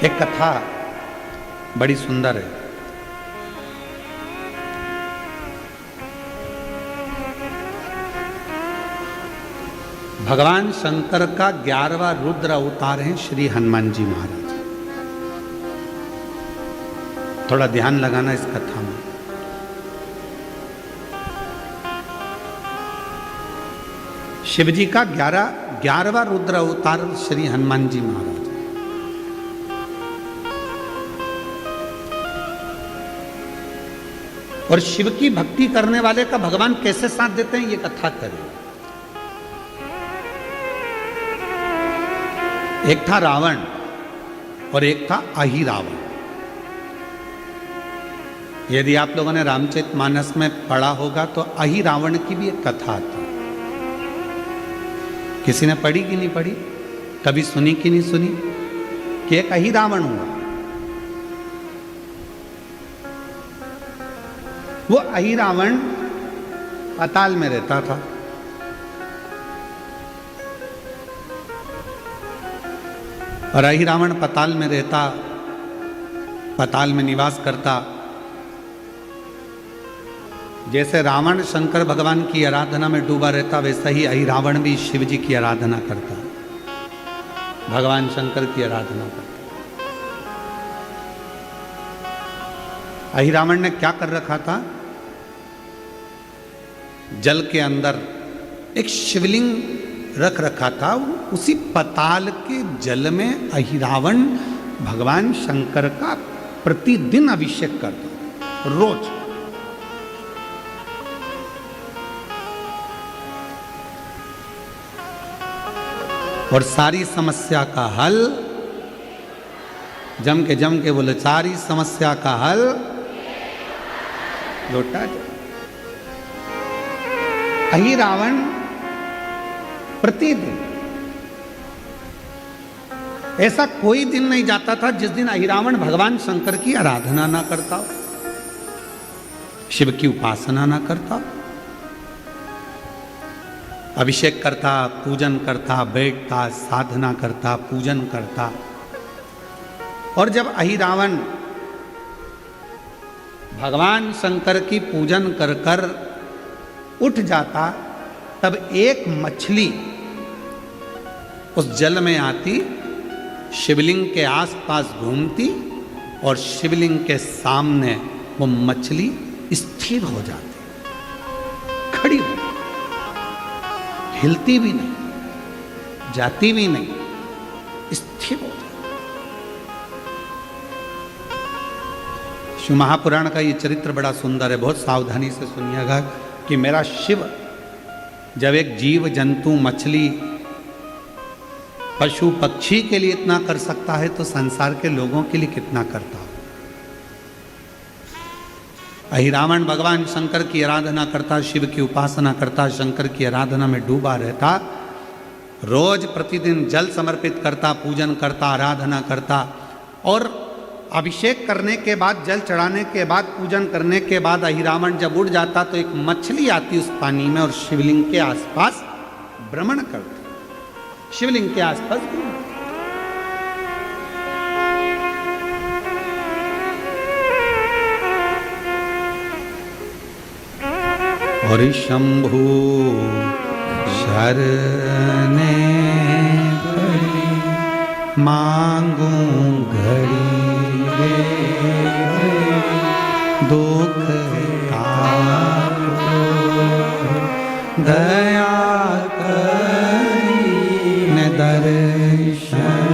एक कथा बड़ी सुंदर है। भगवान शंकर का 11वां रुद्र अवतार है श्री हनुमान जी महाराज। थोड़ा ध्यान लगाना इस कथा में। शिव जी का 11वां रुद्र अवतार श्री हनुमान जी महाराज। और शिव की भक्ति करने वाले का भगवान कैसे साथ देते हैं ये कथा करें। एक था रावण और एक था अहिरावण। यदि आप लोगों ने रामचरितमानस में पढ़ा होगा तो अहिरावण की भी एक कथा आती। किसी ने पढ़ी कि नहीं पढ़ी, कभी सुनी कि नहीं सुनी कि एक अहिरावण हुआ। वो अहिरावण पाताल में रहता था। और अहिरावण पाताल में रहता, पाताल में निवास करता। जैसे रावण शंकर भगवान की आराधना में डूबा रहता, वैसा ही अहिरावण भी शिव जी की आराधना करता, भगवान शंकर की आराधना करता। अहिरावण ने क्या कर रखा था, जल के अंदर एक शिवलिंग रख रखा था। उसी पाताल के जल में अहिरावण भगवान शंकर का प्रतिदिन अभिषेक करता, रोज। और सारी समस्या का हल जम के बोले, सारी समस्या का हल लौटा जाए। अहिरावण प्रतिदिन, ऐसा कोई दिन नहीं जाता था जिस दिन अहिरावण भगवान शंकर की आराधना ना करता हो, शिव की उपासना ना करता। अभिषेक करता, पूजन करता, बैठता, साधना करता, पूजन करता। और जब अहिरावण भगवान शंकर की पूजन कर कर उठ जाता, तब एक मछली उस जल में आती, शिवलिंग के आसपास घूमती और शिवलिंग के सामने वो मछली स्थिर हो जाती, खड़ी हो, हिलती भी नहीं, जाती भी नहीं, स्थिर हो जाती। शिव महापुराण का ये चरित्र बड़ा सुंदर है, बहुत सावधानी से सुनिएगा कि मेरा शिव जब एक जीव जंतु मछली पशु पक्षी के लिए इतना कर सकता है तो संसार के लोगों के लिए कितना करता हो। अहिरावण भगवान शंकर की आराधना करता, शिव की उपासना करता, शंकर की आराधना में डूबा रहता, रोज प्रतिदिन जल समर्पित करता, पूजन करता, आराधना करता। और अभिषेक करने के बाद, जल चढ़ाने के बाद, पूजन करने के बाद अहिरावण जब उड़ जाता तो एक मछली आती उस पानी में और शिवलिंग के आसपास भ्रमण करती, शिवलिंग के आसपास घूमती। और शंभु शरणे मांगू घड़ी दुख तारो, दया करी न दर्शन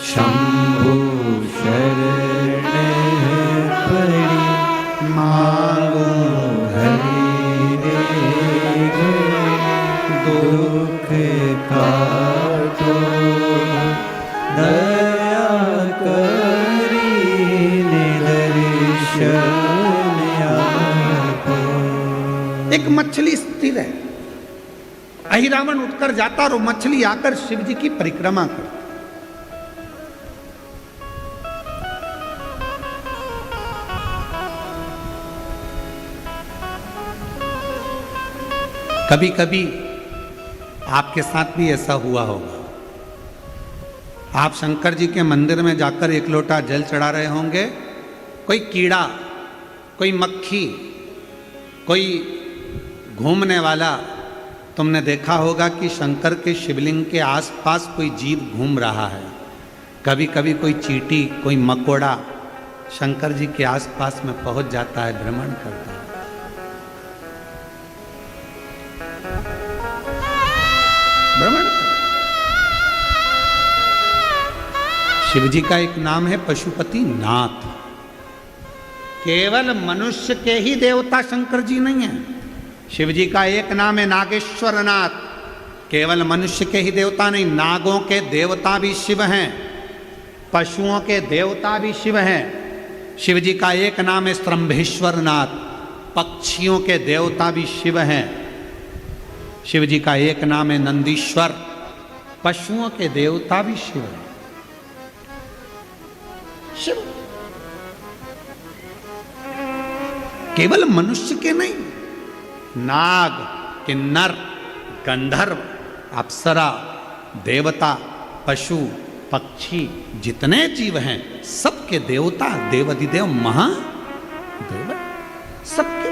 शंभु शरणे पड़ी मांगो घड़ी दुख काटो, दया करी दर्शन आपो। एक मछली स्थिर है, अहिरावण उठकर जाता और मछली आकर शिव जी की परिक्रमा करती। कभी कभी आपके साथ भी ऐसा हुआ होगा आप शंकर जी के मंदिर में जाकर एक लोटा जल चढ़ा रहे होंगे, कोई कीड़ा, कोई मक्खी, कोई घूमने वाला, तुमने देखा होगा कि शंकर के शिवलिंग के आसपास कोई जीव घूम रहा है। कभी कभी कोई चींटी, कोई मकोड़ा शंकर जी के आसपास में पहुंच जाता है, भ्रमण करता है। भ्रमण। शिव जी का एक नाम है पशुपति नाथ। केवल मनुष्य के ही देवता शंकर जी नहीं है। शिव जी का एक नाम है नागेश्वर नाथ। केवल मनुष्य के ही देवता नहीं, नागों के देवता भी शिव हैं, पशुओं के देवता भी शिव हैं। शिव जी का एक नाम है स्तंभेश्वर नाथ। पक्षियों के देवता भी शिव हैं। शिव जी का एक नाम है नंदीश्वर। पशुओं के देवता भी शिव हैं। शिव केवल मनुष्य के नहीं, नाग, किन्नर, गंधर्व, अप्सरा, देवता, पशु, पक्षी, जितने जीव हैं सबके देवता देवाधिदेव महादेव सबके।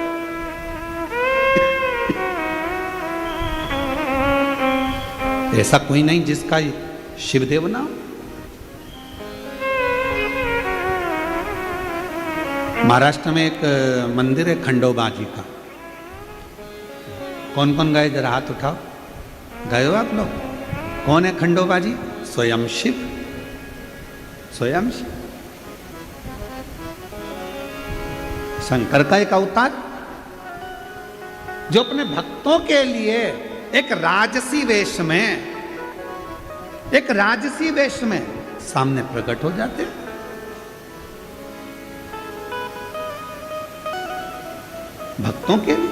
ऐसा कोई नहीं जिसका शिवदेव ना हो। महाराष्ट्र में एक मंदिर है खंडोबा जी का। कौन कौन गए जरा हाथ उठाओ। गए हो आप लोग? कौन है खंडोबा जी? स्वयं शिव। स्वयं शिव शंकर का एक अवतार जो अपने भक्तों के लिए एक राजसी वेश में सामने प्रकट हो जाते हैं। भक्तों के लिए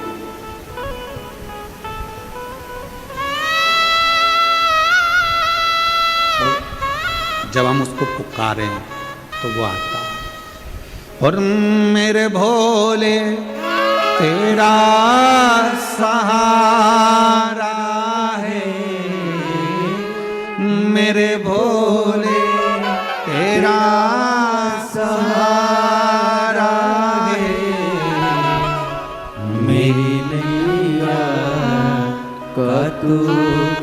जब हम उसको पुकारें तो वो आता है। और मेरे भोले तेरा सहारा है, मेरे भोले तेरा सहारा है, मेरी नैया का तू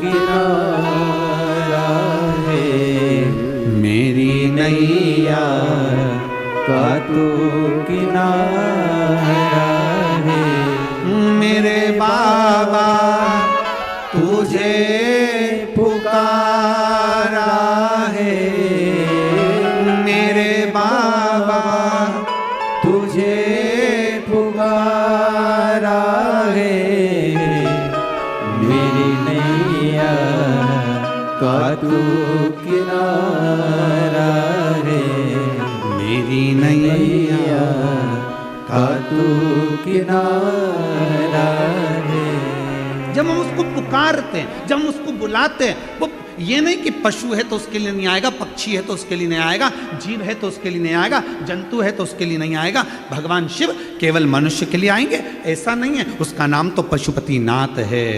किनारा है, मेरी नैया का तू किनारा है, मेरे बाबा तुझे पुकारा है, मेरे बाबा तुझे पुकारा है, मेरी नैया का तू किनारा है, मेरी नैया का तू किनारा है। जब हम उसको पुकारते हैं, जब हम उसको बुलाते हैं, वो ये नहीं कि पशु है तो उसके लिए नहीं आएगा, पक्षी है तो उसके लिए नहीं आएगा, जीव है तो उसके लिए नहीं आएगा, जंतु है तो उसके लिए नहीं आएगा। भगवान शिव केवल मनुष्य के लिए आएंगे ऐसा नहीं है। उसका नाम तो पशुपति नाथ है,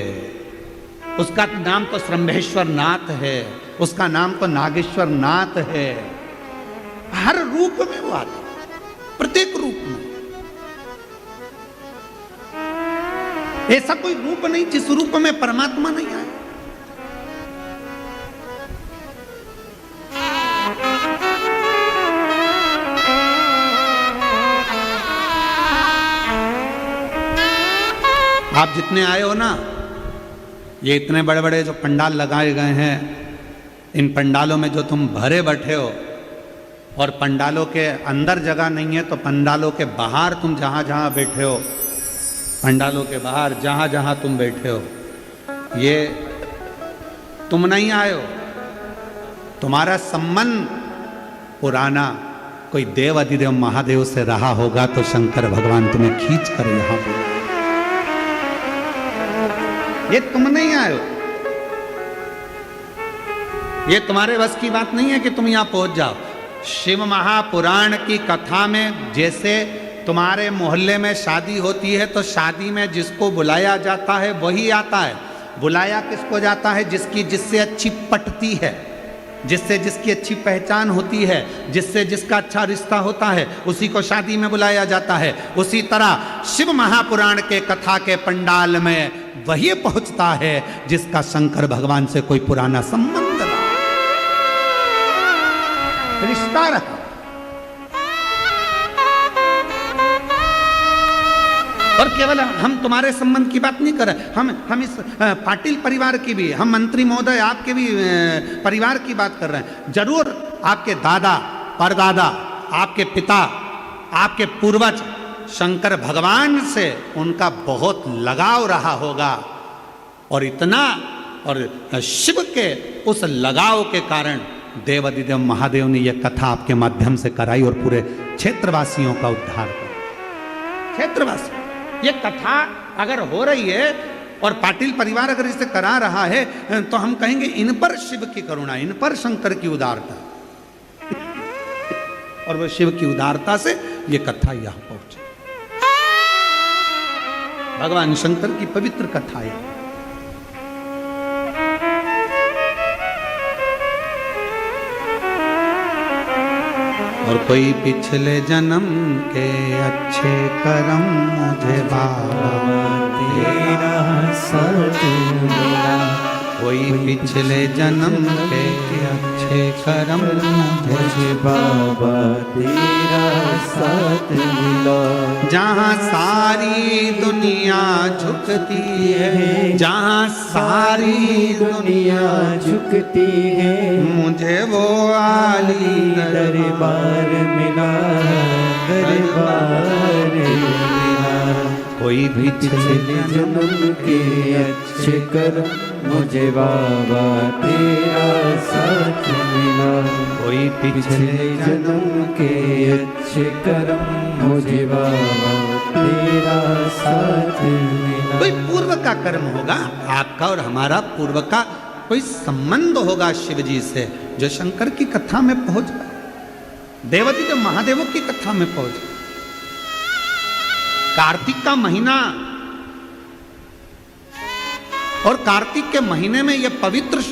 उसका नाम तो स्तंभेश्वर नाथ है, उसका नाम तो नागेश्वर नाथ है। हर रूप में वो आता है, प्रत्येक रूप में। ऐसा कोई रूप नहीं जिस रूप में परमात्मा नहीं आए। आप जितने आए हो ना, ये इतने बड़े बड़े जो पंडाल लगाए गए हैं, इन पंडालों में जो तुम भरे बैठे हो, और पंडालों के अंदर जगह नहीं है तो पंडालों के बाहर तुम जहां जहां बैठे हो, पंडालों के बाहर जहां जहां तुम बैठे हो, ये तुम नहीं आए हो। तुम्हारा संबंध पुराना कोई देव अधिदेव महादेव से रहा होगा तो शंकर भगवान तुम्हें खींच कर यहां पे, ये तुम नहीं आए हो। ये तुम्हारे बस की बात नहीं है कि तुम यहां पहुंच जाओ। शिव महापुराण की कथा में जैसे तुम्हारे मोहल्ले में शादी होती है तो शादी में जिसको बुलाया जाता है वही आता है। बुलाया किसको जाता है? जिसकी जिससे अच्छी पटती है। जिससे जिसकी अच्छी पहचान होती है, जिससे जिसका अच्छा रिश्ता होता है, उसी को शादी में बुलाया जाता है। उसी तरह शिव महापुराण के कथा के पंडाल में वही पहुंचता है जिसका शंकर भगवान से कोई पुराना संबंध रहा, रिश्ता रहा। और केवल हम तुम्हारे संबंध की बात नहीं कर रहे, हम इस पाटिल परिवार की भी, हम मंत्री महोदय आपके भी परिवार की बात कर रहे हैं। जरूर आपके दादा, परदादा, आपके पिता, आपके पूर्वज शंकर भगवान से उनका बहुत लगाव रहा होगा, और इतना, और शिव के उस लगाव के कारण देवाधिदेव महादेव ने यह कथा आपके माध्यम से कराई और पूरे क्षेत्रवासियों का उद्धार किया। क्षेत्रवासी, ये कथा अगर हो रही है और पाटिल परिवार अगर इसे करा रहा है तो हम कहेंगे इन पर शिव की करुणा, इन पर शंकर की उदारता, और वह शिव की उदारता से ये कथा यहां पहुंची। भगवान शंकर की पवित्र कथा है। और कोई पिछले जन्म के अच्छे कर्म मुझे बाबा तेरा साथ मिला, कोई पिछले जन्म के अच्छे कर्म मुझे बाबा तेरा साथ मिला। जहाँ सारी दुनिया झुकती है, जहाँ सारी दुनिया झुकती है, मुझे वो आली दरबार मिला, दरबार मिला। कोई पिछले जन्म के अच्छे कर्म मुझे बाबा तेरा साथ मिला, कोई पिछले जन्म के अच्छे कर्म मुझे बाबा तेरा साथ मिला। कोई पूर्व का कर्म होगा, आपका और हमारा पूर्व का कोई संबंध होगा शिव जी से, जो शंकर की कथा में पहुंच गए, देवाधिदेव महादेवों की कथा में पहुंच गए। कार्तिक का महीना, और कार्तिक के महीने में यह पवित्र,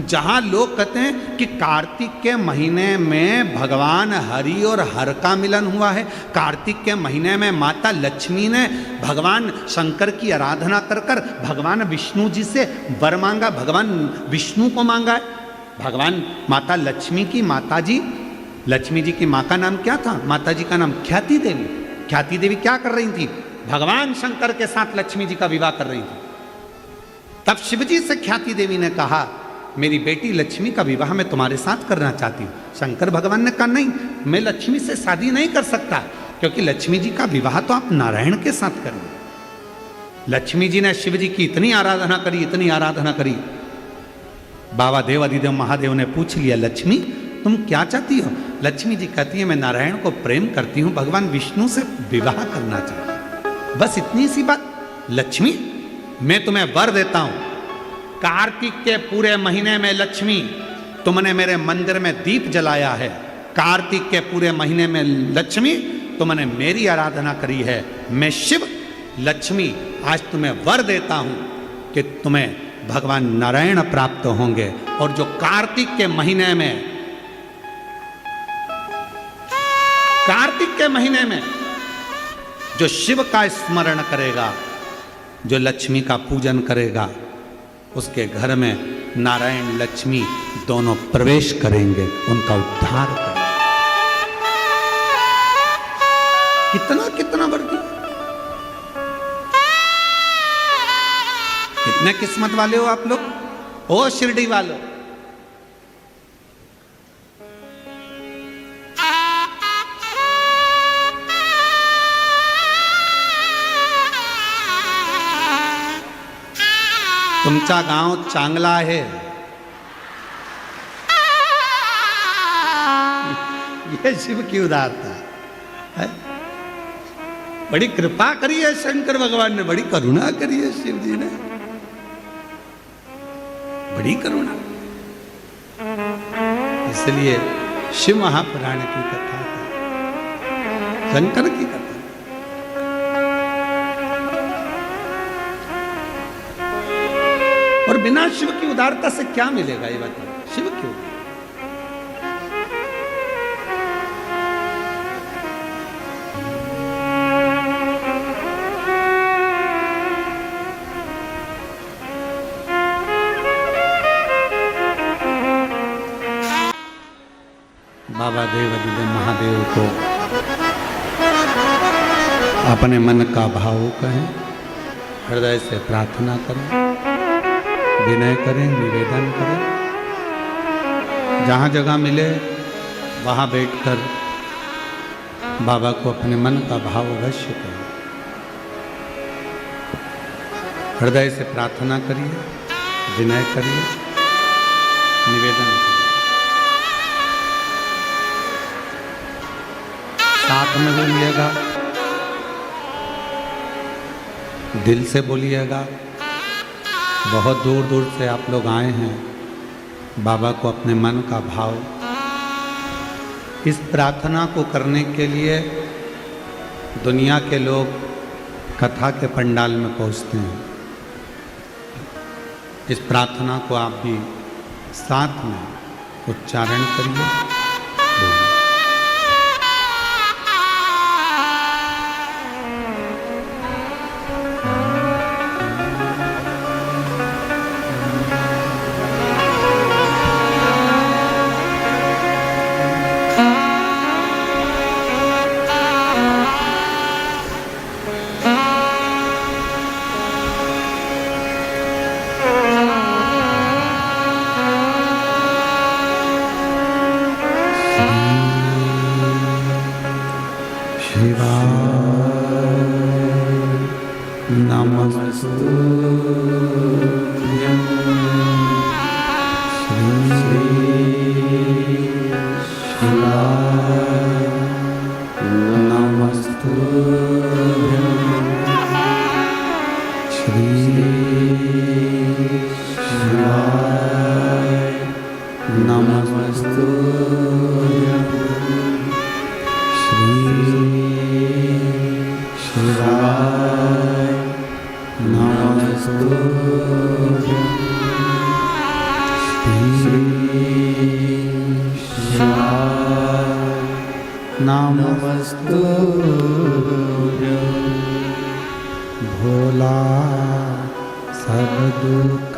जहां लोग कहते हैं कि कार्तिक के महीने में भगवान हरि और हर का मिलन हुआ है, कार्तिक के महीने में माता लक्ष्मी ने भगवान शंकर की आराधना कर कर भगवान विष्णु जी से वर मांगा, भगवान विष्णु को मांगा है। भगवान माता लक्ष्मी की माता जी, लक्ष्मी जी की माँ का नाम क्या था? माता जी का नाम ख्याति देवी। ख्याति देवी क्या कर रही थी? भगवान शंकर के साथ लक्ष्मी जी का विवाह कर रही थी। तब शिवजी से ख्याति देवी ने कहा, मेरी बेटी लक्ष्मी का विवाह मैं तुम्हारे साथ करना चाहती हूँ। शंकर भगवान ने कहा, नहीं, मैं लक्ष्मी से शादी नहीं कर सकता, क्योंकि लक्ष्मी जी का विवाह तो आप नारायण के साथ करेंगे। लक्ष्मी जी ने शिव जी की इतनी आराधना करी, इतनी आराधना करी, बाबा देवाधिदेव महादेव ने पूछ लिया, लक्ष्मी तुम क्या चाहती हो? लक्ष्मी जी कहती है, मैं नारायण को प्रेम करती हूँ, भगवान विष्णु से विवाह करना चाहती हूँ। बस इतनी सी बात। लक्ष्मी, मैं तुम्हें वर देता हूं, कार्तिक के पूरे महीने में लक्ष्मी, तुमने मेरे मंदिर में दीप जलाया है, कार्तिक के पूरे महीने में लक्ष्मी तुमने मेरी आराधना करी है, मैं शिव लक्ष्मी आज तुम्हें वर देता हूं कि तुम्हें भगवान नारायण प्राप्त होंगे। और जो कार्तिक के महीने में, कार्तिक के महीने में जो शिव का स्मरण करेगा, जो लक्ष्मी का पूजन करेगा, उसके घर में नारायण लक्ष्मी दोनों प्रवेश करेंगे, उनका उद्धार करेंगे। कितना कितना बढ़ती, कितने किस्मत वाले हो आप लोग, ओ शिरडी वालों। तुमचा गांव चांगला है, ये शिव की उदारता है। बड़ी कृपा करी है शंकर भगवान ने, बड़ी करुणा करी है शिव जी ने, बड़ी करुणा। इसलिए शिव महापुराण की कथा है, शंकर की कथा। और बिना शिव की उदारता से क्या मिलेगा, ये बताओ। शिव क्यों? बाबा देवादिदेव महादेव को अपने मन का भाव कहें, हृदय से प्रार्थना करें, विनय करें, निवेदन करें। जहाँ जगह मिले वहाँ बैठकर बाबा को अपने मन का भाव अवश्य करें। हृदय से प्रार्थना करिए, विनय करिए, निवेदन करिए। साथ में बोलिएगा, दिल से बोलिएगा। बहुत दूर दूर से आप लोग आए हैं बाबा को अपने मन का भाव। इस प्रार्थना को करने के लिए दुनिया के लोग कथा के पंडाल में पहुंचते हैं। इस प्रार्थना को आप भी साथ में उच्चारण करिए। भोला सब दुख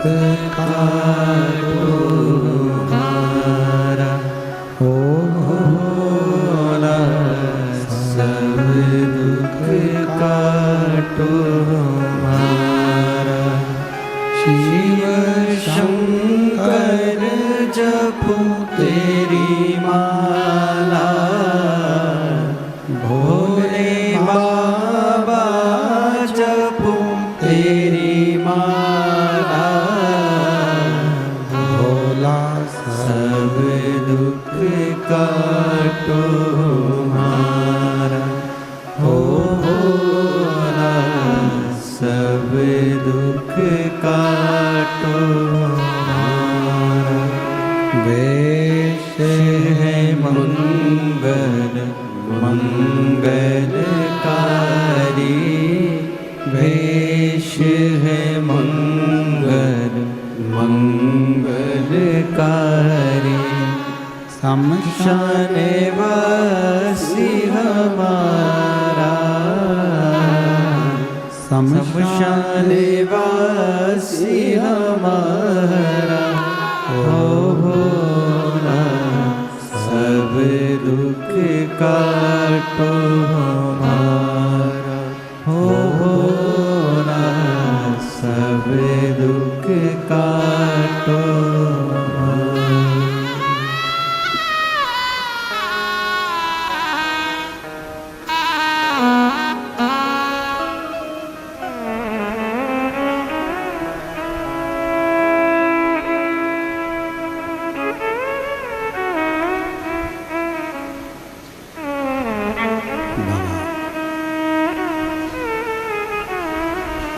काटो हमारा, ओ भोला सब दुख काटो हमारा। शिव शंकर जपो तेरी माला, भोले बाबा जपो तेरी माला। भोला सब दुख काटो हमारा, हो भोला सब दुख काटो हमारा। वेश है मंगल मंगलकारी, वेश है मंगल मंगलकारी। शमशान वासी हमारा, शमशान वासी हमारा। हो भोला सब दुख काटो हमारा, हो भोला सब दुख काटो हमारा।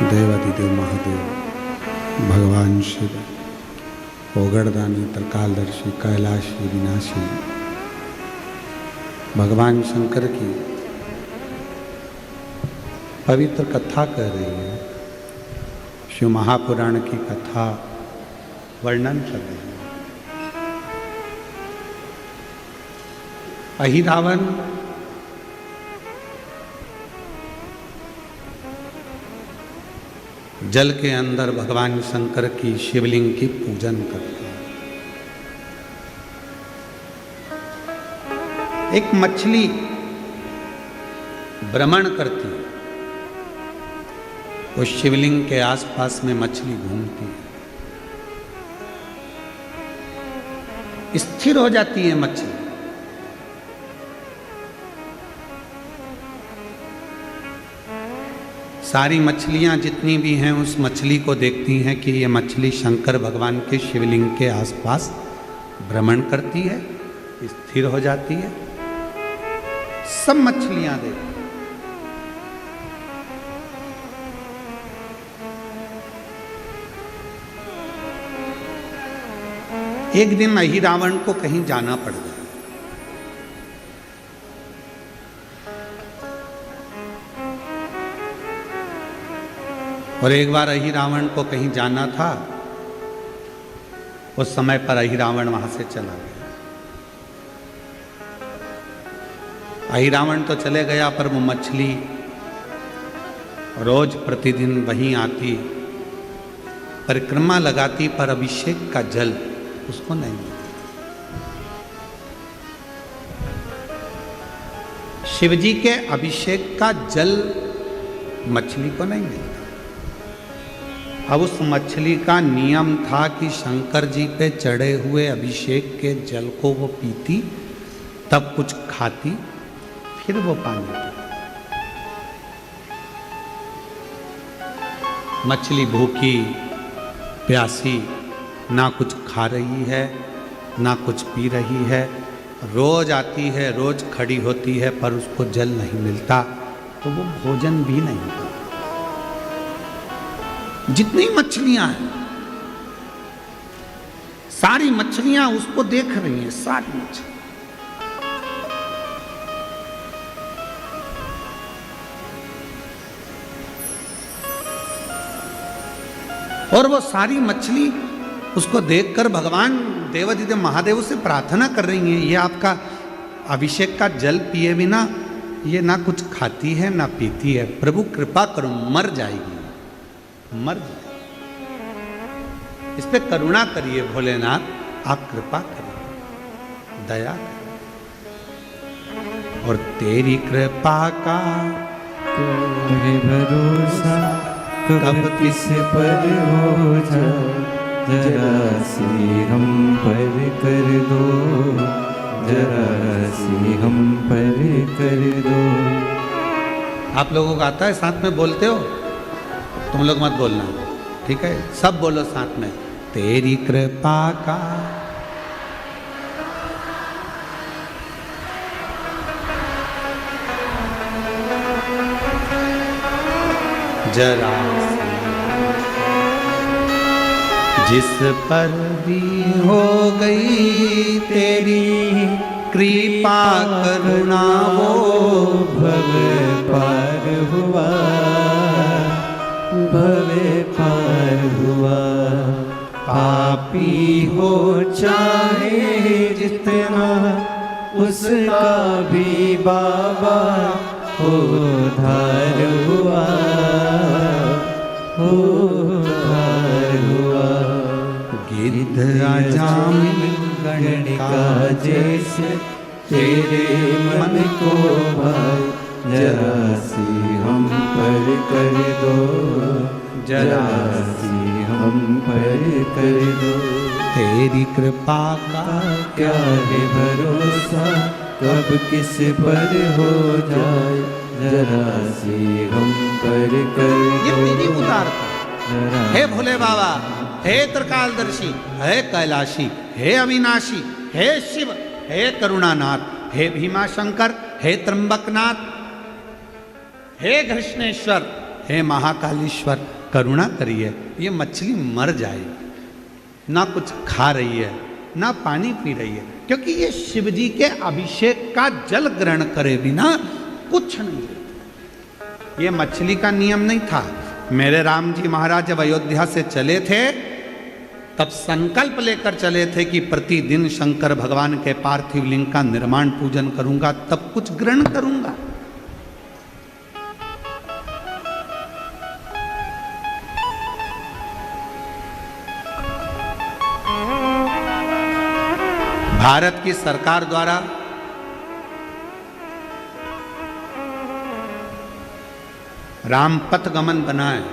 देवादिदेव महादेव भगवान शिव, ओगड़दानी त्रिकालदर्शी कैलाशी विनाशी भगवान शंकर की पवित्र कथा कह रही है। शिव महापुराण की कथा वर्णन कर रही है। अहिरावण जल के अंदर भगवान शंकर की शिवलिंग की पूजन करते हैं। एक मछली भ्रमण करती है, उस शिवलिंग के आसपास में मछली घूमती है, स्थिर हो जाती है मछली। सारी मछलियां जितनी भी हैं उस मछली को देखती हैं कि ये मछली शंकर भगवान के शिवलिंग के आसपास भ्रमण करती है, स्थिर हो जाती है। सब मछलियां देखती हैं। एक दिन अहिरावण को कहीं जाना पड़ गया। और एक बार अहिरावण को कहीं जाना था, उस समय पर अहिरावण वहां से चला गया। अहिरावण तो चले गया, पर वो मछली रोज प्रतिदिन वहीं आती, परिक्रमा लगाती, पर अभिषेक का जल उसको नहीं मिलता। शिवजी के अभिषेक का जल मछली को नहीं मिलता। अब उस मछली का नियम था कि शंकर जी पे चढ़े हुए अभिषेक के जल को वो पीती, तब कुछ खाती, फिर वो पानी पीती। मछली भूखी प्यासी ना कुछ खा रही है, ना कुछ पी रही है, रोज आती है, रोज खड़ी होती है, पर उसको जल नहीं मिलता, तो वो भोजन भी नहीं करती। जितनी मछलियां हैं, सारी मछलियां उसको देख रही हैं, सारी मछलियां। और वो सारी मछली उसको देखकर भगवान देवाधिदेव महादेव से प्रार्थना कर रही हैं, ये आपका अभिषेक का जल पिए बिना ये ना कुछ खाती है ना पीती है, प्रभु कृपा करो, मर जाएगी, मर जाएगी। इस पे करुणा करिए भोलेनाथ, आप कृपा करिए, दया करिए। और तेरी कृपा का कोई भरोसा कब किस पर हो जाए, जरा सी हम पर कर दो, जरा सी हम पर कर दो। आप लोगों को आता है, साथ में बोलते हो? तुम लोग मत बोलना, ठीक है? सब बोलो साथ में, तेरी कृपा का जरा जिस पर भी हो गई तेरी कृपा करुणा, वो भव पार हुआ, भवे पार हुआ। पापी हो चाहे जितना, उसका भी बाबा उद्धार हुआ, उद्धार हुआ। गिद्ध आजामिल गणिका जैसे तेरे मन को भाई, जरा सी हम पर कर दो, जरा सी हम पर कर दो। तेरी कृपा का क्या है भरोसा कब किस पर हो जाए, जरा सी हम पर कर ये दो, तेरी उदारता। जरा हे भोले बाबा, हे त्रिकालदर्शी, हे कैलाशी, हे अविनाशी, हे शिव, हे करुणानाथ, हे भीमा शंकर, हे त्र्यंबकनाथ, हे कृष्णेश्वर, हे महाकालेश्वर, करुणा करिए। ये मछली मर जाएगी, ना कुछ खा रही है, ना पानी पी रही है, क्योंकि ये शिव जी के अभिषेक का जल ग्रहण करे बिना कुछ नहीं। ये मछली का नियम नहीं था। मेरे राम जी महाराज जब अयोध्या से चले थे, तब संकल्प लेकर चले थे कि प्रतिदिन शंकर भगवान के पार्थिव लिंग का निर्माण पूजन करूंगा, तब कुछ ग्रहण करूंगा। भारत की सरकार द्वारा राम पथ गमन बनाए।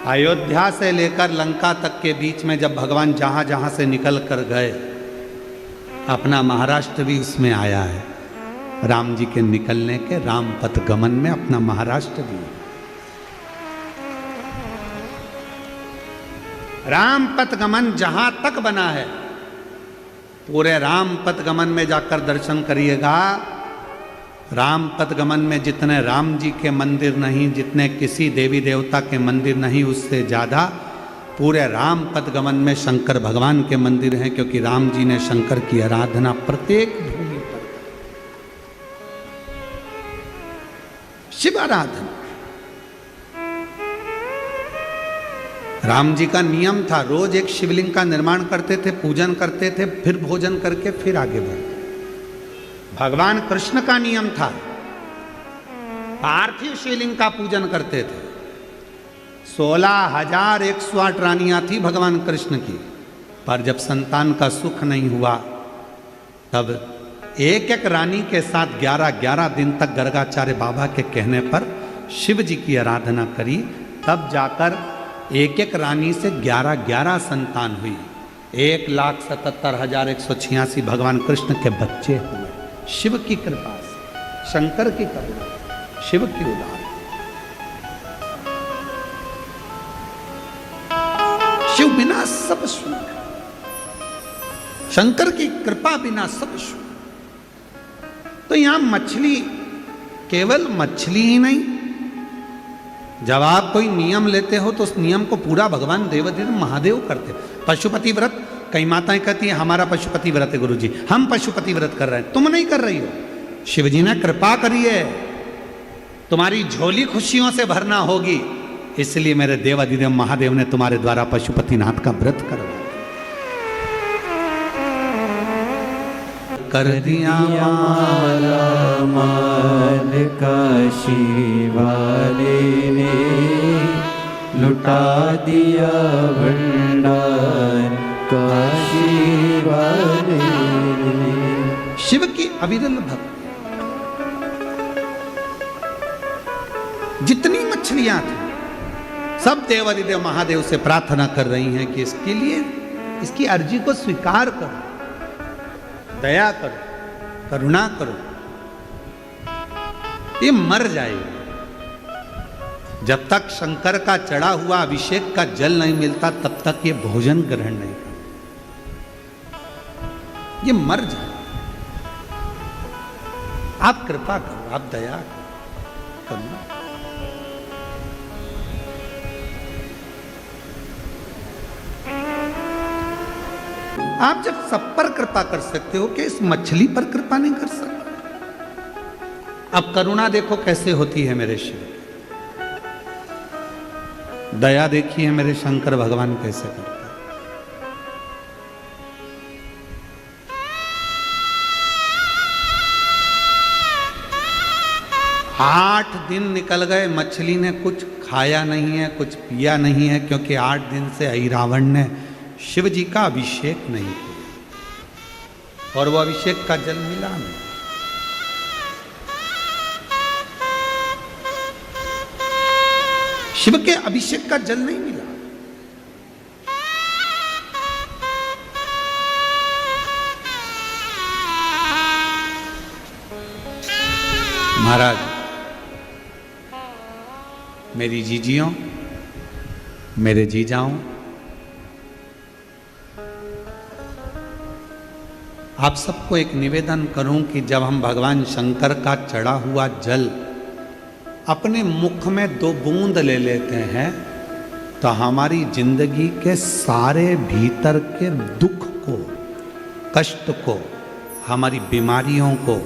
अयोध्या से लेकर लंका तक के बीच में जब भगवान जहां जहां से निकल कर गए, अपना महाराष्ट्र भी उसमें आया है। राम जी के निकलने के राम पथ गमन में अपना महाराष्ट्र भी है। राम पथ गमन जहां तक बना है, पूरे राम पथ गमन में जाकर दर्शन करिएगा। राम पथ गमन में जितने राम जी के मंदिर नहीं, जितने किसी देवी देवता के मंदिर नहीं, उससे ज़्यादा पूरे राम पथ गमन में शंकर भगवान के मंदिर हैं, क्योंकि राम जी ने शंकर की आराधना प्रत्येक भूमि पर, शिव आराधना। राम जी का नियम था, रोज एक शिवलिंग का निर्माण करते थे, पूजन करते थे, फिर भोजन करके फिर आगे बढ़ते। भगवान कृष्ण का नियम था, पार्थिव शिवलिंग का पूजन करते थे। 16,108 रानियां थी भगवान कृष्ण की, पर जब संतान का सुख नहीं हुआ, तब एक एक रानी के साथ 11-11 दिन तक गर्गाचार्य बाबा के कहने पर शिव जी की आराधना करी। तब जाकर एक एक रानी से 11-11 संतान हुई। 1,77,186 भगवान कृष्ण के बच्चे हुए, शिव की कृपा से, शंकर की कृपा, शिव की उदार। शिव बिना सब शून्य, शंकर की कृपा बिना सब शून्य। तो यहां मछली, केवल मछली ही नहीं, जब आप कोई नियम लेते हो तो उस नियम को पूरा भगवान देवाधिदेव महादेव करते। पशुपति व्रत, कई माताएं कहती हैं हमारा पशुपति व्रत है गुरुजी, हम पशुपति व्रत कर रहे हैं। तुम नहीं कर रही हो, शिवजी ने कृपा करी है, तुम्हारी झोली खुशियों से भरना होगी, इसलिए मेरे देवाधिदेव महादेव ने तुम्हारे द्वारा पशुपतिनाथ का व्रत करवाया। कर दिया माला माल काशी वाले ने, लुटा दिया भंडार काशी वाले ने। शिव की अविरल भक्ति, जितनी मछलियां थी सब देवाधिदेव महादेव से प्रार्थना कर रही हैं कि इसके लिए, इसकी अर्जी को स्वीकार करो, दया करो, करुणा करो, ये मर जाएगी। जब तक शंकर का चढ़ा हुआ अभिषेक का जल नहीं मिलता, तब तक ये भोजन ग्रहण नहीं करता, ये मर जाए। आप कृपा करो, आप दया करो, करुणा। आप जब सब पर कृपा कर सकते हो, कि इस मछली पर कृपा नहीं कर सकते? अब करुणा देखो कैसे होती है मेरे शिव, दया देखिए मेरे शंकर भगवान कैसे करते हैं। 8 दिन निकल गए, मछली ने कुछ खाया नहीं है, कुछ पिया नहीं है, क्योंकि 8 दिन से अहिरावण ने शिव जी का अभिषेक नहीं किया, और वो अभिषेक का जल मिला नहीं। शिव के अभिषेक का जल नहीं मिला। महाराज, मेरी जीजियों, मेरे जीजाओं, आप सबको एक निवेदन करूं कि जब हम भगवान शंकर का चढ़ा हुआ जल अपने मुख में 2 बूंद ले लेते हैं, तो हमारी जिंदगी के सारे भीतर के दुख को, कष्ट को, हमारी बीमारियों को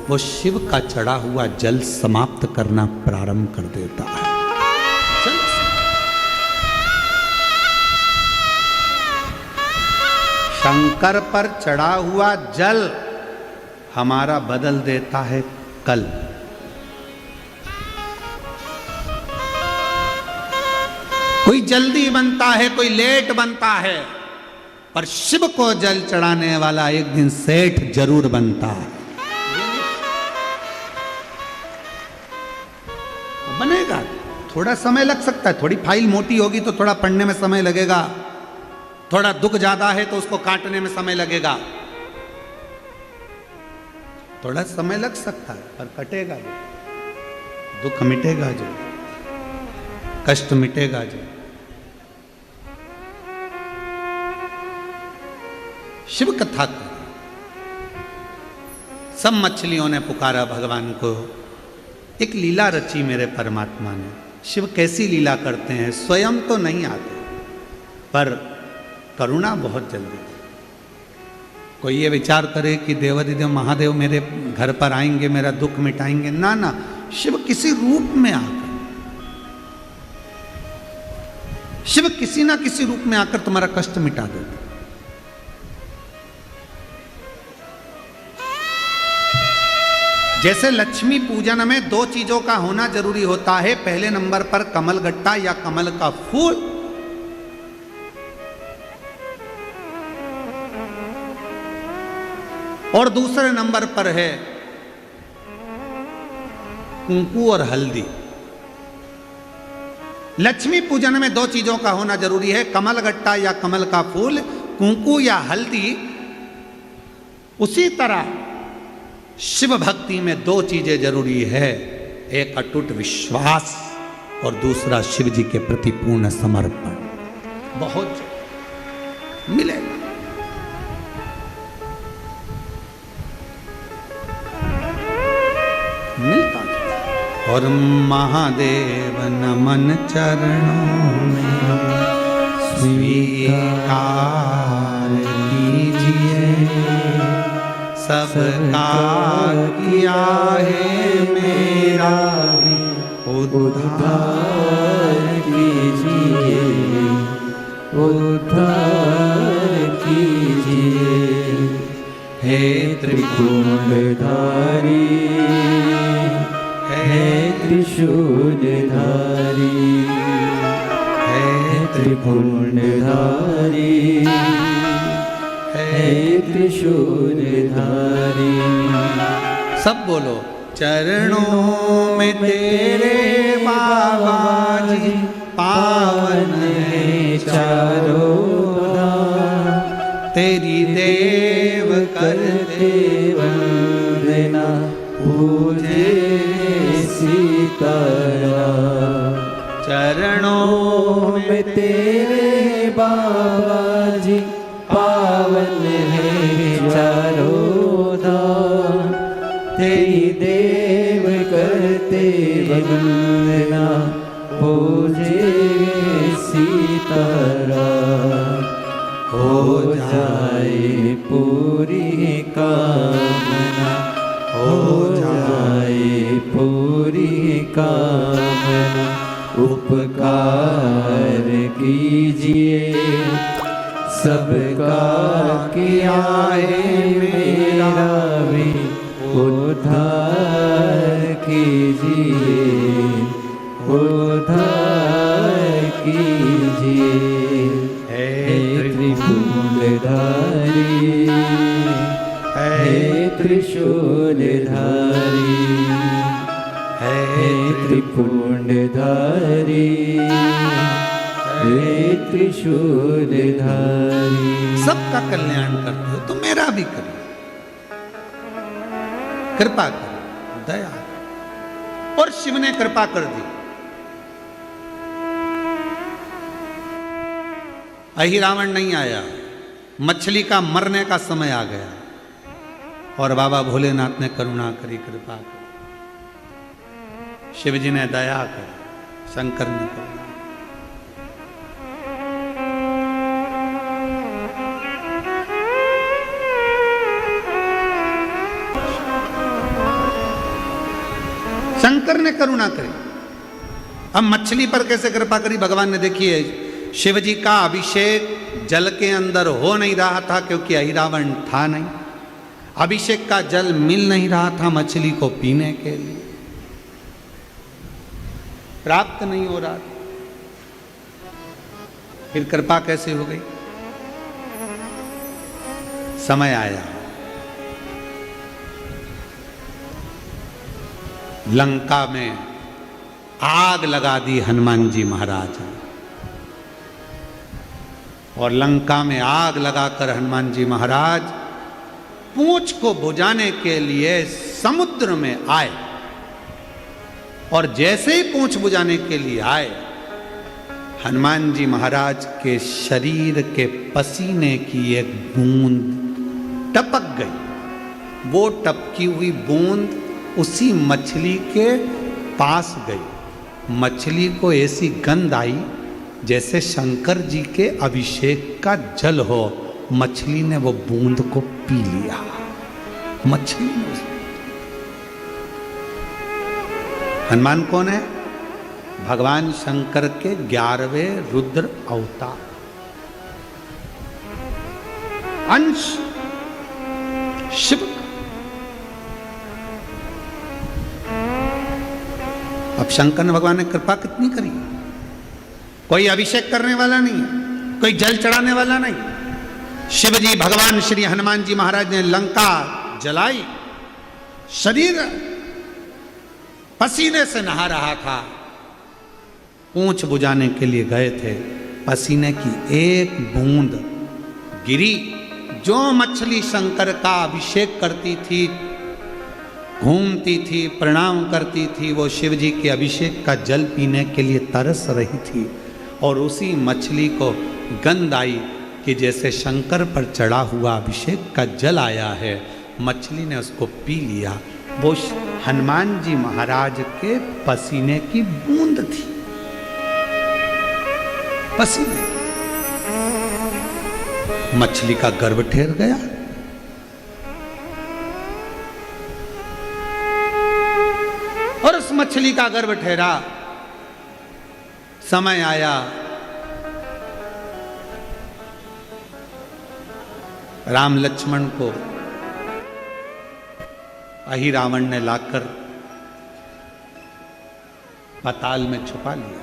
वो शिव का चढ़ा हुआ जल समाप्त करना प्रारंभ कर देता है। शंकर पर चढ़ा हुआ जल हमारा बदल देता है कल। कोई जल्दी बनता है, कोई लेट बनता है, पर शिव को जल चढ़ाने वाला एक दिन सेठ जरूर बनता है। थोड़ा समय लग सकता है, थोड़ी फाइल मोटी होगी तो थोड़ा पढ़ने में समय लगेगा, थोड़ा दुख ज्यादा है तो उसको काटने में समय लगेगा, थोड़ा समय लग सकता है, पर कटेगा जो, दुख मिटेगा जो, कष्ट मिटेगा जो। शिव कथा को सब मछलियों ने पुकारा भगवान को। एक लीला रची मेरे परमात्मा ने। शिव कैसी लीला करते हैं, स्वयं तो नहीं आते पर करुणा बहुत जल्दी। कोई ये विचार करे कि देवाधिदेव महादेव मेरे घर पर आएंगे, मेरा दुख मिटाएंगे, ना ना, शिव किसी रूप में आकर, शिव किसी ना किसी रूप में आकर तुम्हारा कष्ट मिटा देते। जैसे लक्ष्मी पूजन में दो चीजों का होना जरूरी होता है, पहले नंबर पर कमल गट्टा या कमल का फूल, और दूसरे नंबर पर है कुंकू और हल्दी। लक्ष्मी पूजन में दो चीजों का होना जरूरी है, कमल गट्टा या कमल का फूल, कुंकू या हल्दी। उसी तरह शिव भक्ति में दो चीजें जरूरी है, एक अटूट विश्वास और दूसरा शिव जी के प्रति पूर्ण समर्पण। बहुत मिलेगा। मिलता है। और महादेव नमन चरणों में स्वीकार कीजिए, सबका किया है मेरा उद्धार कीजिए, उद्धार कीजिए। हे त्रिपुंडधारी, हे त्रिशूलधारी, हे त्रिपुंडधारी, हे त्रिशूलधारी। सब बोलो। चरणों में तेरे बाबा जी पावन है चारों धाम, तेरी देव करते वंदना पूजे सीताराम। चरणों में तेरे बाबा जी पावन है चारों धाम, तेरी देव करते वंदना पूजे सीताराम। हो जाए पूरी कामना, हो जाए पूरी कामना। उपकार कीजिए, सबका किया है मेरा भी उद्धार कीजिए, उद्धार कीजिए। हे त्रिपुंडधारी, हे त्रिशूलधारी, हे त्रिपुंडधारी, हे त्रिशूलधारी। सबका कल्याण करते हो तो मेरा भी करो, कृपा करो, दया करो। और शिव ने कृपा कर दी। अहिरावण नहीं आया, मछली का मरने का समय आ गया और बाबा भोलेनाथ ने करुणा करी, कृपा करी। शिव जी ने दया करी, शंकर ने करुणा। शंकर ने करुणा करी। अब मछली पर कैसे कृपा करी भगवान ने? देखिए, शिव जी का अभिषेक जल के अंदर हो नहीं रहा था क्योंकि अहिरावण था नहीं। अभिषेक का जल मिल नहीं रहा था मछली को पीने के लिए, प्राप्त नहीं हो रहा था। फिर कृपा कैसे हो गई? समय आया, लंका में आग लगा दी हनुमान जी महाराज। और लंका में आग लगाकर हनुमान जी महाराज पूंछ को बुझाने के लिए समुद्र में आए। और जैसे ही पूंछ बुझाने के लिए आए, हनुमान जी महाराज के शरीर के पसीने की एक बूंद टपक गई। वो टपकी हुई बूंद उसी मछली के पास गई। मछली को ऐसी गंध आई जैसे शंकर जी के अभिषेक का जल हो। मछली ने वो बूंद को पी लिया। मछली ने, हनुमान कौन है? भगवान शंकर के 11वें रुद्र अवतार, अंश शिव। अब शंकर ने भगवान ने कृपा कितनी करी। कोई अभिषेक करने वाला नहीं, कोई जल चढ़ाने वाला नहीं। शिव जी भगवान श्री हनुमान जी महाराज ने लंका जलाई। शरीर पसीने से नहा रहा था। पूंछ बुझाने के लिए गए थे। पसीने की एक बूंद गिरी। जो मछली शंकर का अभिषेक करती थी, घूमती थी, प्रणाम करती थी, वो शिव जी के अभिषेक का जल पीने के लिए तरस रही थी। और उसी मछली को गंध आई कि जैसे शंकर पर चढ़ा हुआ अभिषेक का जल आया है। मछली ने उसको पी लिया। वो हनुमान जी महाराज के पसीने की बूंद थी। पसीने, मछली का गर्भ ठहर गया। और उस मछली का गर्भ ठहरा। समय आया, राम लक्ष्मण को अहि रावण ने लाकर पाताल में छुपा लिया।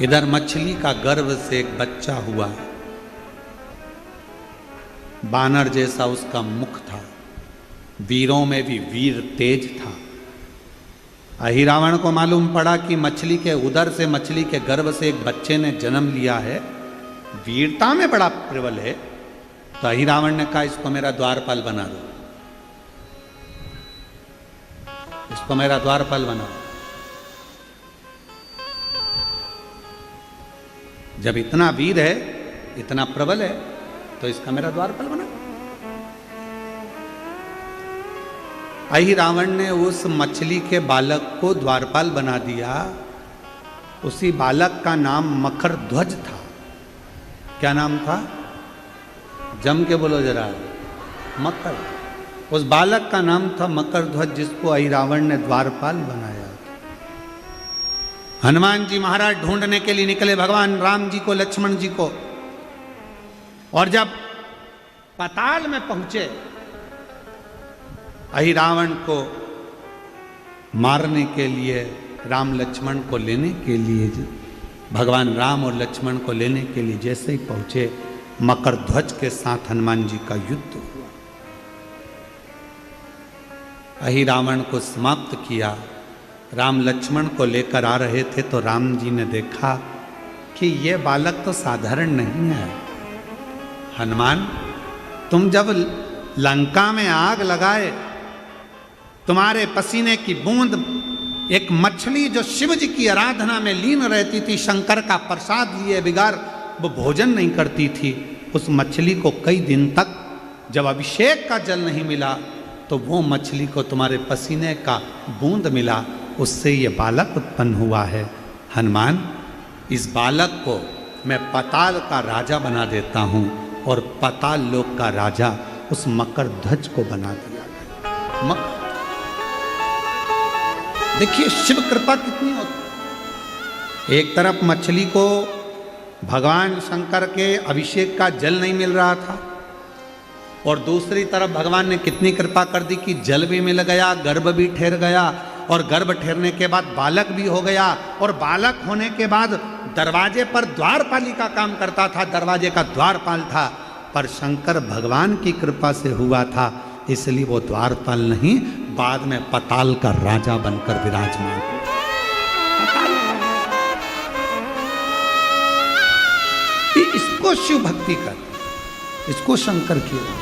इधर मछली का गर्भ से एक बच्चा हुआ। बानर जैसा उसका मुख था। वीरों में भी वीर तेज था। अहि रावण को मालूम पड़ा कि मछली के उदर से, मछली के गर्भ से एक बच्चे ने जन्म लिया है, वीरता में बड़ा प्रबल है। तो अहि रावण ने कहा, इसको मेरा द्वारपाल बना दो, इसको मेरा द्वारपाल बना दो। जब इतना वीर है, इतना प्रबल है, तो इसका मेरा द्वारपाल बना। अहि रावण ने उस मछली के बालक को द्वारपाल बना दिया। उसी बालक का नाम मकर ध्वज था। क्या नाम था? जम के बोलो जरा। मकर। उस बालक का नाम था मकर ध्वज, जिसको अहि रावण ने द्वारपाल बनाया। हनुमान जी महाराज ढूंढने के लिए निकले भगवान राम जी को, लक्ष्मण जी को। और जब पाताल में पहुंचे, अहि रावण को मारने के लिए, राम लक्ष्मण को लेने के लिए, भगवान राम और लक्ष्मण को लेने के लिए जैसे ही पहुंचे, मकर ध्वज के साथ हनुमान जी का युद्ध हुआ। अहि रावण को समाप्त किया। राम लक्ष्मण को लेकर आ रहे थे तो राम जी ने देखा कि ये बालक तो साधारण नहीं है। हनुमान, तुम जब लंका में आग लगाए, तुम्हारे पसीने की बूंद एक मछली जो शिव जी की आराधना में लीन रहती थी, शंकर का प्रसाद लिए बिगाड़ वो भोजन नहीं करती थी, उस मछली को कई दिन तक जब अभिषेक का जल नहीं मिला, तो वो मछली को तुम्हारे पसीने का बूंद मिला, उससे ये बालक उत्पन्न हुआ है। हनुमान, इस बालक को मैं पाताल का राजा बना देता हूँ। और पाताल लोक का राजा उस मकर ध्वज को बना दिया। देखिए शिव कृपा कितनी होती। एक तरफ मछली को भगवान शंकर के अभिषेक का जल नहीं मिल रहा था, और दूसरी तरफ भगवान ने कितनी कृपा कर दी कि जल भी मिल गया, गर्भ भी ठहर गया, और गर्भ ठहरने के बाद बालक भी हो गया, और बालक होने के बाद दरवाजे पर द्वारपाली का काम करता था, दरवाजे का द्वारपाल था। पर शंकर भगवान की कृपा से हुआ था, इसलिए वो द्वारपाल नहीं बाद में पताल का राजा बनकर विराजमान हुआ। इसको शिव भक्ति कहते हैं, इसको शंकर की राह,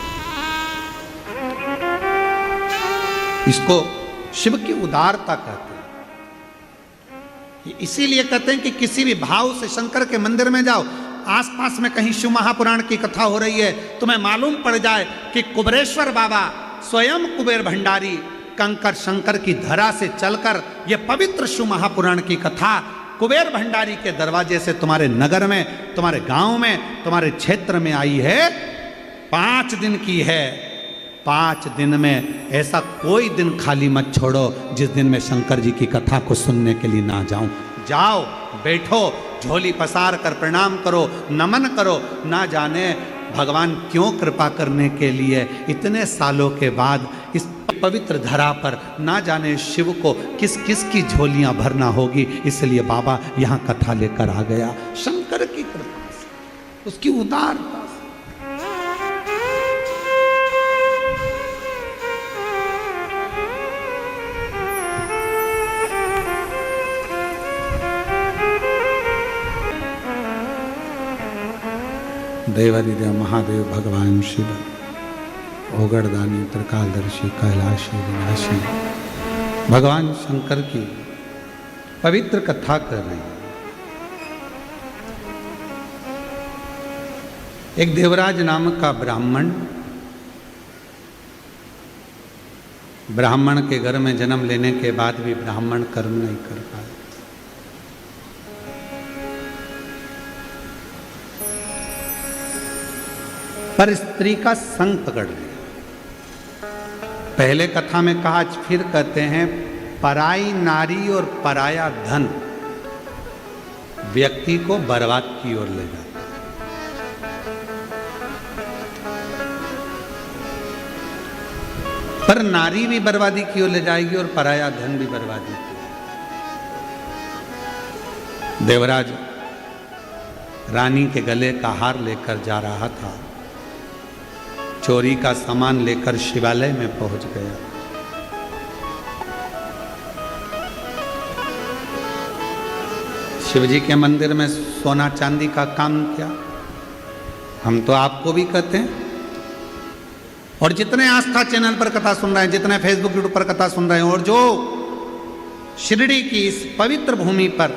इसको शिव की उदारता कहते हैं। इसीलिए कहते हैं कि किसी भी भाव से शंकर के मंदिर में जाओ, आसपास में कहीं शिव महापुराण की कथा हो रही है, तुम्हें मालूम पड़ जाए कि कुबेरेश्वर बाबा स्वयं कुबेर भंडारी कंकर शंकर की धरा से चलकर ये पवित्र शिव महापुराण की कथा कुबेर भंडारी के दरवाजे से तुम्हारे नगर में, तुम्हारे गांव में, तुम्हारे क्षेत्र में आई है, 5 दिन की है। 5 दिन में ऐसा कोई दिन खाली मत छोड़ो जिस दिन मैं शंकर जी की कथा को सुनने के लिए ना जाऊं। जाओ, बैठो, झोली पसार कर प्रणाम करो, नमन करो। ना जाने भगवान क्यों कृपा करने के लिए इतने सालों के बाद इस पवित्र धरा पर ना जाने शिव को किस किस की झोलियां भरना होगी। इसलिए बाबा यहां कथा लेकर आ गया, शंकर की कृपा से, उसकी उदारता से। देवादिदेव महादेव भगवान शिव, ओगड़दानी, त्रिकालदर्शी, कैलाशी, विनाशी भगवान शंकर की पवित्र कथा कर रही है। एक देवराज नामक का ब्राह्मण के घर में जन्म लेने के बाद भी ब्राह्मण कर्म नहीं कर पाए। पर स्त्री का संग पकड़ लिया। पहले कथा में कहा, आज फिर कहते हैं, पराई नारी और पराया धन व्यक्ति को बर्बाद की ओर ले जाता है। पर नारी भी बर्बादी की ओर ले जाएगी और पराया धन भी बर्बादी की। देवराज रानी के गले का हार लेकर जा रहा था, चोरी का सामान लेकर शिवालय में पहुंच गया। शिवजी के मंदिर में सोना चांदी का काम क्या, हम तो आपको भी कहते हैं। और जितने आस्था चैनल पर कथा सुन रहे हैं, जितने फेसबुक यूट्यूब पर कथा सुन रहे हैं, और जो शिरडी की इस पवित्र भूमि पर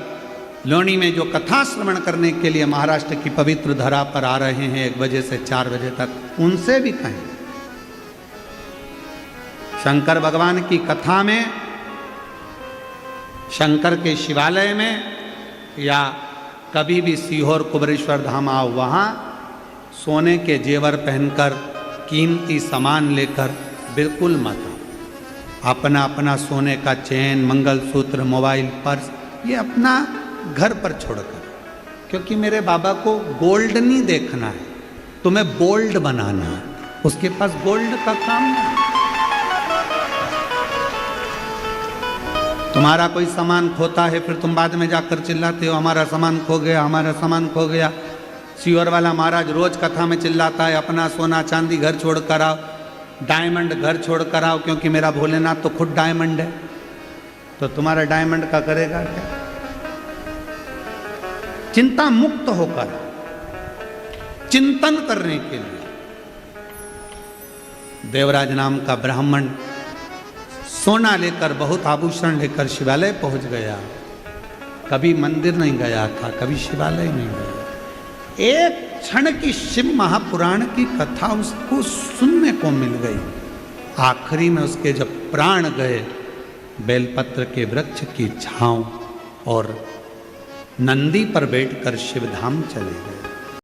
लोनी में जो कथा श्रवण करने के लिए महाराष्ट्र की पवित्र धरा पर आ रहे हैं 1 बजे से 4 बजे तक, उनसे भी कहें, शंकर भगवान की कथा में, शंकर के शिवालय में, या कभी भी सीहोर कुबेरेश्वर धाम आओ, वहाँ सोने के जेवर पहनकर, कीमती सामान लेकर बिल्कुल मत आओ। अपना अपना सोने का चेन, मंगलसूत्र, मोबाइल, पर्स, ये अपना घर पर छोड़कर, क्योंकि मेरे बाबा को गोल्ड नहीं देखना है, तुम्हें बोल्ड बनाना है। उसके पास गोल्ड का काम नहीं। तुम्हारा कोई सामान खोता है, फिर तुम बाद में जाकर चिल्लाते हो, हमारा सामान खो गया, हमारा सामान खो गया। सीवर वाला महाराज रोज कथा में चिल्लाता है, अपना सोना चांदी घर छोड़ कर आओ, डायमंड घर छोड़ कर आओ, क्योंकि मेरा भोलेनाथ तो खुद डायमंड है। तो तुम्हारा डायमंड का करेगा क्या? चिंता मुक्त होकर चिंतन करने के लिए देवराज नाम का ब्राह्मण सोना लेकर, बहुत आभूषण लेकर शिवालय पहुंच गया। कभी मंदिर नहीं गया था, कभी शिवालय नहीं गया। एक क्षण की शिव महापुराण की कथा उसको सुनने को मिल गई। आखिरी में उसके जब प्राण गए, बेलपत्र के वृक्ष की छांव और नंदी पर बैठकर शिवधाम चले गए।